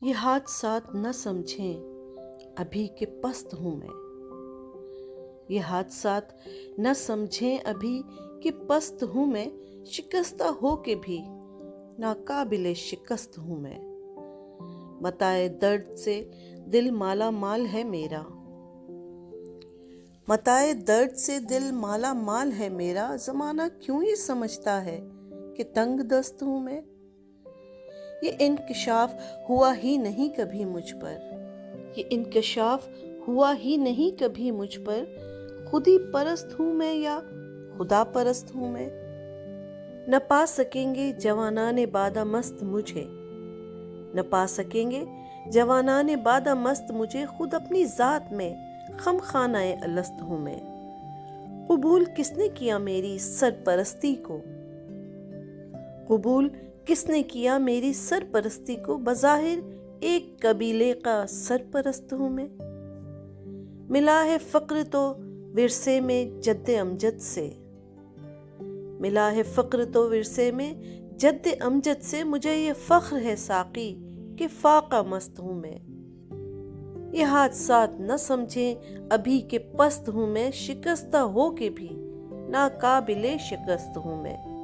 یہ حادثات نہ سمجھیں ابھی کہ پست ہوں میں، یہ حادثات نہ سمجھیں ابھی کہ پست ہوں میں، شکستہ ہو کے بھی ناقابل شکست ہوں میں۔ متاع درد سے دل مالا مال ہے میرا، متاع درد سے دل مالا مال ہے میرا، زمانہ کیوں یہ سمجھتا ہے کہ تنگ دست ہوں میں۔ یہ انکشاف ہوا ہی نہیں کبھی مجھ پر، یہ انکشاف ہوا ہی نہیں کبھی مجھ پر، خودی پرست ہوں میں یا خدا پرست ہوں میں۔ نہ پا سکیں گے جوانان بادہ مست مجھے، نہ پا سکیں گے جوانان بادہ مست مجھے، خود اپنی ذات میں خم خانہ الست ہوں میں۔ قبول کس نے کیا میری سرپرستی کو، قبول کس نے کیا میری سرپرستی کو، بظاہر ایک قبیلے کا سرپرست ہوں میں۔ ملا ہے فقر تو ورثے میں جد امجد سے، ملا ہے فقر تو ورثے میں جد امجد سے، مجھے یہ فخر ہے ساقی کہ فاقہ مست ہوں میں۔ یہ حادثات نہ سمجھیں ابھی کہ پست ہوں میں، شکستہ ہو کے بھی ناقابل شکست ہوں میں۔